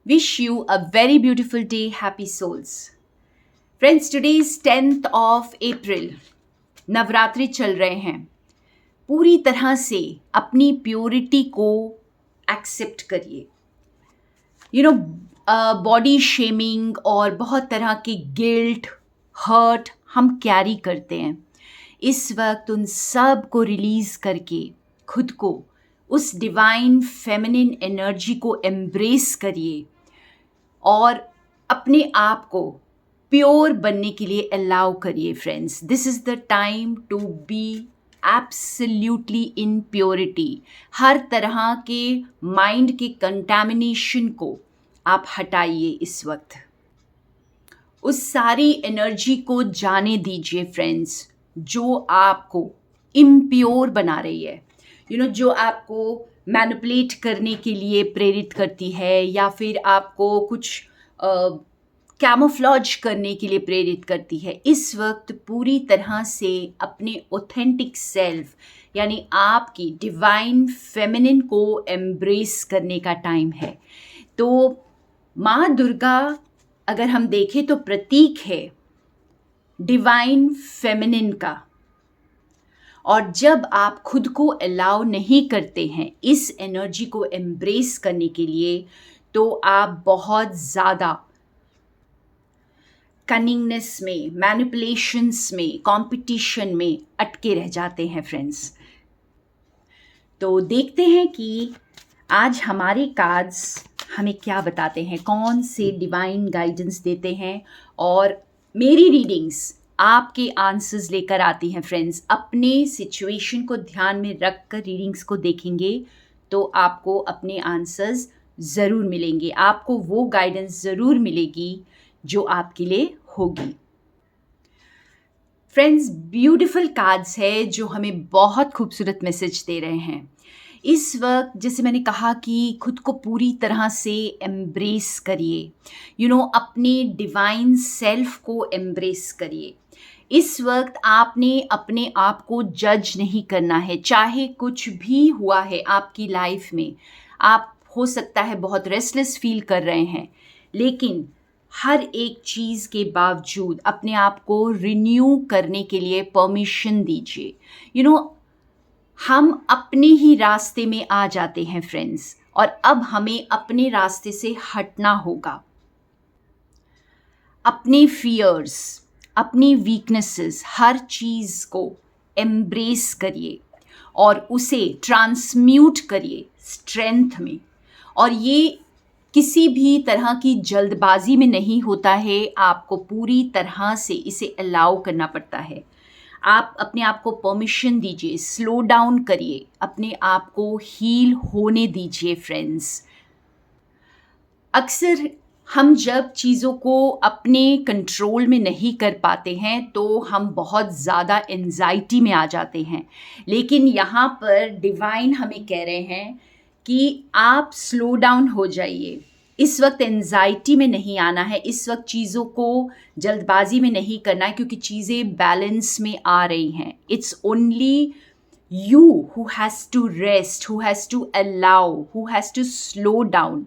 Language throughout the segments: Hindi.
Wish you a very beautiful day, happy souls. Friends, today is 10th of April. Navratri चल रहे हैं. पूरी तरह से अपनी प्योरिटी को एक्सेप्ट करिए. यू नो बॉडी शेमिंग और बहुत तरह के गिल्ट, हर्ट हम कैरी करते हैं. इस वक्त उन सब को रिलीज़ करके खुद को उस डिवाइन फेमिनिन एनर्जी को एम्ब्रेस करिए और अपने आप को प्योर बनने के लिए अलाउ करिए. Friends, this is the time to be absolutely in purity. हर तरह के माइंड के कंटामिनेशन को आप हटाइए. इस वक्त उस सारी एनर्जी को जाने दीजिए फ्रेंड्स, जो आपको इम्प्योर बना रही है. जो आपको मैनिपुलेट करने के लिए प्रेरित करती है या फिर आपको कुछ कैमोफ्लॉज करने के लिए प्रेरित करती है. इस वक्त पूरी तरह से अपने ऑथेंटिक सेल्फ यानी आपकी डिवाइन फेमिनिन को एम्ब्रेस करने का टाइम है. तो माँ दुर्गा अगर हम देखें तो प्रतीक है डिवाइन फेमिनिन का. और जब आप खुद को अलाउ नहीं करते हैं इस एनर्जी को एम्ब्रेस करने के लिए, तो आप बहुत ज़्यादा कनिंगनेस में, मैनिपुलेशंस में, कंपटीशन में अटके रह जाते हैं. फ्रेंड्स, तो देखते हैं कि आज हमारे कार्ड्स हमें क्या बताते हैं, कौन से डिवाइन गाइडेंस देते हैं. और मेरी रीडिंग्स आपके आंसर्स लेकर आती हैं. फ्रेंड्स, अपने सिचुएशन को ध्यान में रख कर रीडिंग्स को देखेंगे तो आपको अपने आंसर्स ज़रूर मिलेंगे. आपको वो गाइडेंस ज़रूर मिलेगी जो आपके लिए होगी. फ्रेंड्स, ब्यूटीफुल कार्ड्स है जो हमें बहुत खूबसूरत मैसेज दे रहे हैं. इस वक्त जैसे मैंने कहा कि खुद को पूरी तरह से एम्ब्रेस करिए. अपने डिवाइन सेल्फ को एम्ब्रेस करिए. इस वक्त आपने अपने आप को जज नहीं करना है. चाहे कुछ भी हुआ है आपकी लाइफ में, आप हो सकता है बहुत रेस्टलेस फील कर रहे हैं, लेकिन हर एक चीज़ के बावजूद अपने आप को रिन्यू करने के लिए परमिशन दीजिए. हम अपने ही रास्ते में आ जाते हैं फ्रेंड्स, और अब हमें अपने रास्ते से हटना होगा. अपने फियर्स, अपनी वीकनेसेस, हर चीज़ को एम्ब्रेस करिए और उसे ट्रांसम्यूट करिए स्ट्रेंथ में. और ये किसी भी तरह की जल्दबाजी में नहीं होता है. आपको पूरी तरह से इसे अलाउ करना पड़ता है. आप अपने आप को परमिशन दीजिए, स्लो डाउन करिए, अपने आप को हील होने दीजिए. फ्रेंड्स, अक्सर हम जब चीज़ों को अपने कंट्रोल में नहीं कर पाते हैं तो हम बहुत ज़्यादा एंजाइटी में आ जाते हैं. लेकिन यहाँ पर डिवाइन हमें कह रहे हैं कि आप स्लो डाउन हो जाइए. इस वक्त एंजाइटी में नहीं आना है. इस वक्त चीज़ों को जल्दबाजी में नहीं करना है, क्योंकि चीज़ें बैलेंस में आ रही हैं. It's only you who has to rest, who has to allow, who has to slow down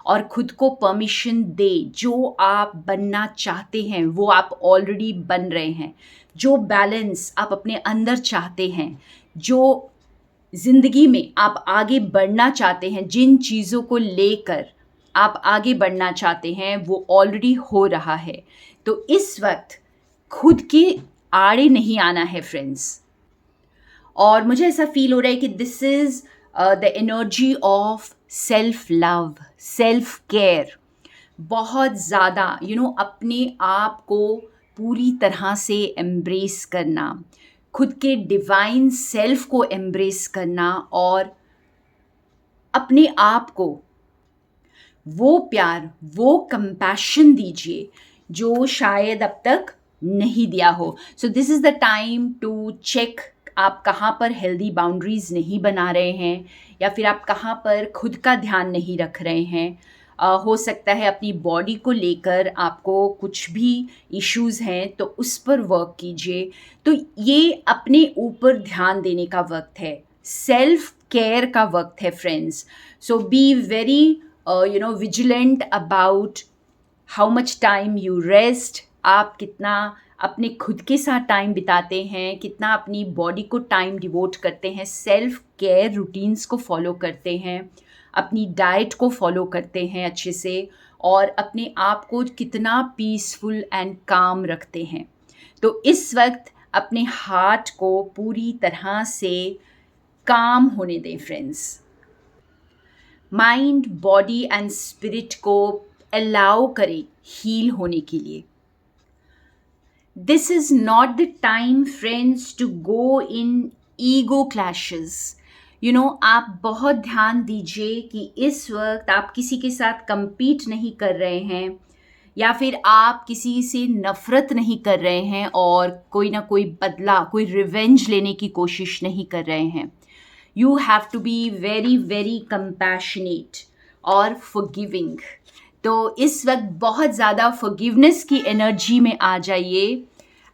और खुद को परमिशन दे. जो आप बनना चाहते हैं वो आप ऑलरेडी बन रहे हैं. जो बैलेंस आप अपने अंदर चाहते हैं, जो ज़िंदगी में आप आगे बढ़ना चाहते हैं, जिन चीज़ों को लेकर आप आगे बढ़ना चाहते हैं, वो ऑलरेडी हो रहा है. तो इस वक्त खुद के आड़े नहीं आना है फ्रेंड्स. और मुझे ऐसा फील हो रहा है कि this is the energy of self love, self care. बहुत ज़्यादा अपने आप को पूरी तरह से एम्ब्रेस करना, खुद के डिवाइन सेल्फ को एम्ब्रेस करना और अपने आप को वो प्यार, वो कंपैशन दीजिए जो शायद अब तक नहीं दिया हो. So this is the time to check आप कहाँ पर हेल्दी बाउंड्रीज़ नहीं बना रहे हैं, या फिर आप कहाँ पर खुद का ध्यान नहीं रख रहे हैं. हो सकता है अपनी बॉडी को लेकर आपको कुछ भी इश्यूज़ हैं, तो उस पर वर्क कीजिए. तो ये अपने ऊपर ध्यान देने का वक्त है, सेल्फ केयर का वक्त है friends. So be very vigilant about how much time you rest, आप कितना अपने खुद के साथ टाइम बिताते हैं, कितना अपनी बॉडी को टाइम डिवोट करते हैं, सेल्फ केयर रूटीन्स को फॉलो करते हैं, अपनी डाइट को फॉलो करते हैं अच्छे से, और अपने आप को कितना पीसफुल एंड काम रखते हैं। तो इस वक्त अपने हार्ट को पूरी तरह से काम होने दें friends. Mind, body and spirit को अलाउ करें हील होने के लिए। This is not the time friends to go in ego clashes. आप बहुत ध्यान दीजिए कि इस वक्त आप किसी के साथ compete नहीं कर रहे हैं, या फिर आप किसी से नफ़रत नहीं कर रहे हैं और कोई ना कोई बदला, कोई रिवेंज लेने की कोशिश नहीं कर रहे हैं। You have to be very very compassionate और फॉरगिविंग। तो इस वक्त बहुत ज़्यादा फॉरगिवनेस की एनर्जी में आ जाइए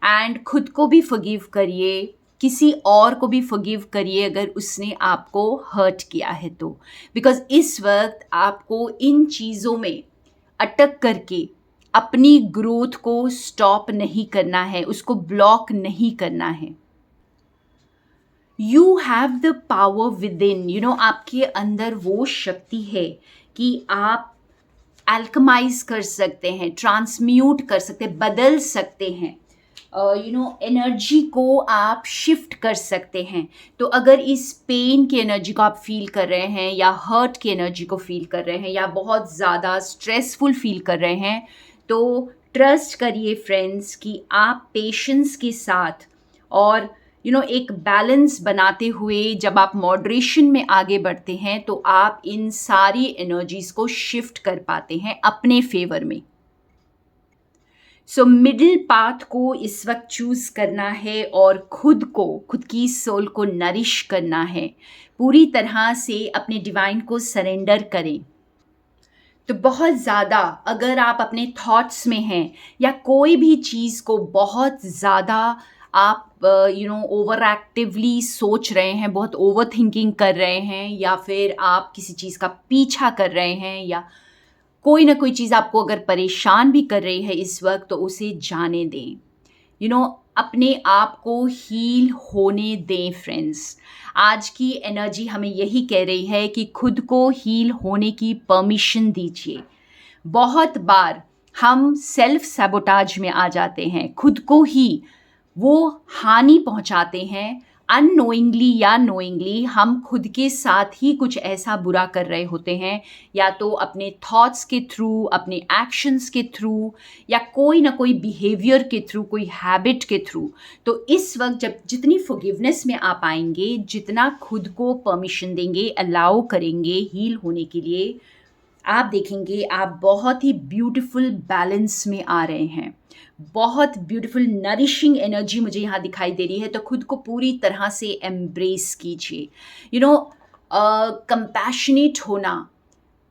एंड खुद को भी फॉरगिव करिए, किसी और को भी फॉरगिव करिए अगर उसने आपको हर्ट किया है तो। बिकॉज इस वक्त आपको इन चीज़ों में अटक करके अपनी ग्रोथ को स्टॉप नहीं करना है, उसको ब्लॉक नहीं करना है। You have the power with in, आपके अंदर वो शक्ति है कि आप अल्कमाइज कर सकते हैं, ट्रांसम्यूट कर सकते हैं, बदल सकते हैं, एनर्जी को आप शिफ्ट कर सकते हैं। तो अगर इस पेन की एनर्जी को आप फील कर रहे हैं, या हर्ट की एनर्जी को फील कर रहे हैं, या बहुत ज़्यादा स्ट्रेसफुल फील कर रहे हैं, तो ट्रस्ट करिए फ्रेंड्स कि आप पेशेंस के साथ और एक बैलेंस बनाते हुए जब आप मॉडरेशन में आगे बढ़ते हैं तो आप इन सारी एनर्जीज को शिफ्ट कर पाते हैं अपने फेवर में। सो मिडिल पाथ को इस वक्त चूज़ करना है और खुद की सोल को नरिश करना है, पूरी तरह से अपने डिवाइन को सरेंडर करें। तो बहुत ज़्यादा अगर आप अपने थॉट्स में हैं, या कोई भी चीज़ को बहुत ज़्यादा आप ओवर एक्टिवली सोच रहे हैं, बहुत ओवर थिंकिंग कर रहे हैं, या फिर आप किसी चीज़ का पीछा कर रहे हैं, या कोई ना कोई चीज़ आपको अगर परेशान भी कर रही है इस वक्त, तो उसे जाने दें। अपने आप को हील होने दें फ्रेंड्स। आज की एनर्जी हमें यही कह रही है कि खुद को हील होने की परमिशन दीजिए। बहुत बार हम सेल्फ सैबोटाज में आ जाते हैं, खुद को ही वो हानि पहुंचाते हैं, अननोइंगली या नोइंगली हम खुद के साथ ही कुछ ऐसा बुरा कर रहे होते हैं, या तो अपने थॉट्स के थ्रू, अपने एक्शंस के थ्रू, या कोई ना कोई बिहेवियर के थ्रू, कोई हैबिट के थ्रू। तो इस वक्त जब जितनी फॉरगिवनेस में आप आएंगे, जितना खुद को परमिशन देंगे, अलाउ करेंगे हील होने के लिए, आप देखेंगे आप बहुत ही ब्यूटीफुल बैलेंस में आ रहे हैं। बहुत ब्यूटीफुल नरिशिंग एनर्जी मुझे यहाँ दिखाई दे रही है। तो खुद को पूरी तरह से एम्ब्रेस कीजिए। कंपैशनेट होना,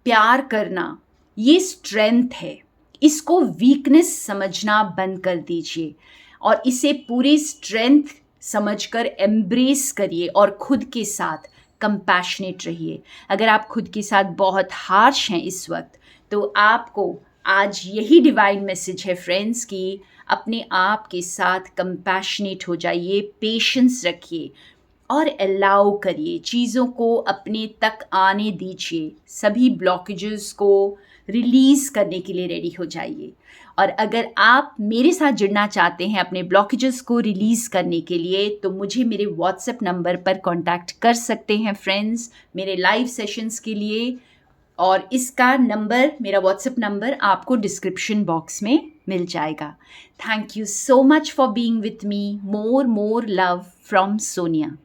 प्यार करना, ये स्ट्रेंथ है। इसको वीकनेस समझना बंद कर दीजिए और इसे पूरी स्ट्रेंथ समझकर एम्ब्रेस करिए और खुद के साथ कंपैशनेट रहिए। अगर आप खुद के साथ बहुत हार्श हैं इस वक्त, तो आपको आज यही डिवाइन मैसेज है फ्रेंड्स कि अपने आप के साथ कंपैशनेट हो जाइए, पेशेंस रखिए और अलाउ करिए, चीज़ों को अपने तक आने दीजिए, सभी ब्लॉकेजेस को रिलीज़ करने के लिए रेडी हो जाइए। और अगर आप मेरे साथ जुड़ना चाहते हैं अपने ब्लॉकेजेस को रिलीज़ करने के लिए, तो मुझे मेरे व्हाट्सएप नंबर पर कांटेक्ट कर सकते हैं फ्रेंड्स, मेरे लाइव सेशंस के लिए। और इसका नंबर, मेरा व्हाट्सएप नंबर आपको डिस्क्रिप्शन बॉक्स में मिल जाएगा। Thank you so much for being with me. More love from Sonia.